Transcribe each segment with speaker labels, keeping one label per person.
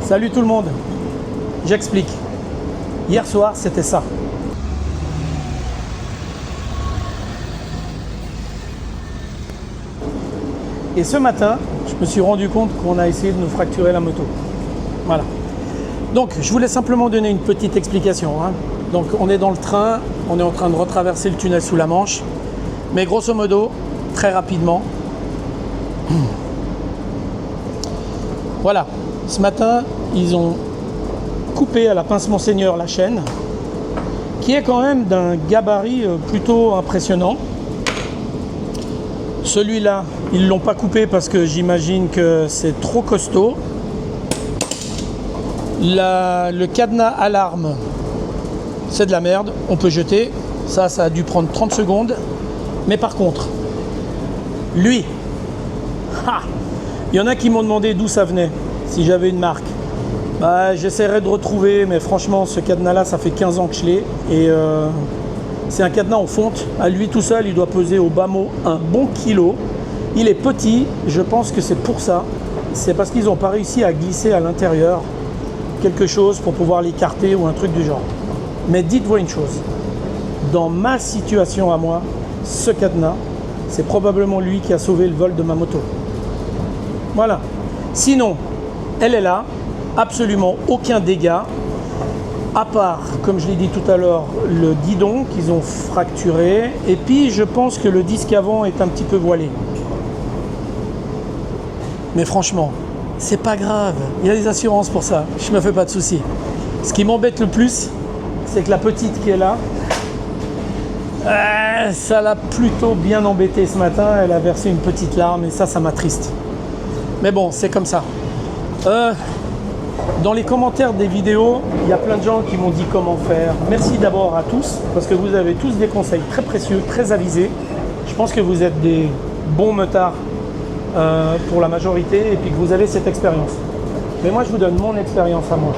Speaker 1: Salut tout le monde, j'explique. Hier soir, c'était ça. Et ce matin, je me suis rendu compte qu'on a essayé de nous fracturer la moto. Voilà. Donc, je voulais simplement donner une petite explication. Donc, on est dans le train, on est en train de retraverser le tunnel sous la Manche. Mais grosso modo, très rapidement, voilà. Ce matin, ils ont coupé à la pince Monseigneur la chaîne, qui est quand même d'un gabarit plutôt impressionnant. Celui-là, ils ne l'ont pas coupé parce que j'imagine que c'est trop costaud. Le cadenas alarme, c'est de la merde, on peut jeter. Ça a dû prendre 30 secondes. Mais par contre, lui, il y en a qui m'ont demandé d'où ça venait, si j'avais une marque. J'essaierai de retrouver, mais franchement, ce cadenas-là, ça fait 15 ans que je l'ai. Et c'est un cadenas en fonte. À lui tout seul, il doit peser au bas mot un bon kilo. Il est petit, je pense que c'est pour ça. C'est parce qu'ils n'ont pas réussi à glisser à l'intérieur quelque chose pour pouvoir l'écarter ou un truc du genre. Mais dites-vous une chose, dans ma situation à moi, ce cadenas, c'est probablement lui qui a sauvé le vol de ma moto. Voilà. Sinon, elle est là, absolument aucun dégât, à part, comme je l'ai dit tout à l'heure, le guidon qu'ils ont fracturé, et puis je pense que le disque avant est un petit peu voilé. Mais franchement, c'est pas grave, il y a des assurances pour ça, je me fais pas de soucis. Ce qui m'embête le plus, c'est que la petite qui est là, ça l'a plutôt bien embêtée ce matin, elle a versé une petite larme et ça m'attriste. Mais bon, c'est comme ça. Dans les commentaires des vidéos, il y a plein de gens qui m'ont dit comment faire. Merci d'abord à tous, parce que vous avez tous des conseils très précieux, très avisés. Je pense que vous êtes des bons motards pour la majorité et puis que vous avez cette expérience. Mais moi, je vous donne mon expérience à moi.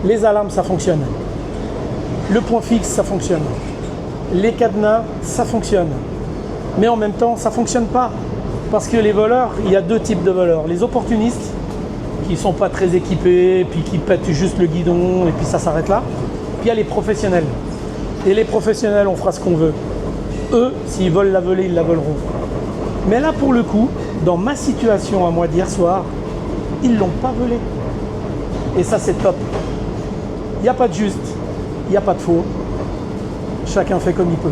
Speaker 1: Les alarmes, ça fonctionne. Le point fixe, ça fonctionne. Les cadenas, ça fonctionne. Mais en même temps, ça ne fonctionne pas. Parce que les voleurs, il y a deux types de voleurs. Les opportunistes, qui ne sont pas très équipés, puis qui pètent juste le guidon, et puis ça s'arrête là. Puis il y a les professionnels. Et les professionnels, on fera ce qu'on veut. Eux, s'ils veulent la voler, ils la voleront. Mais là, pour le coup, dans ma situation à moi d'hier soir, ils ne l'ont pas volé. Et ça, c'est top. Il n'y a pas de juste, il n'y a pas de faux. Chacun fait comme il peut.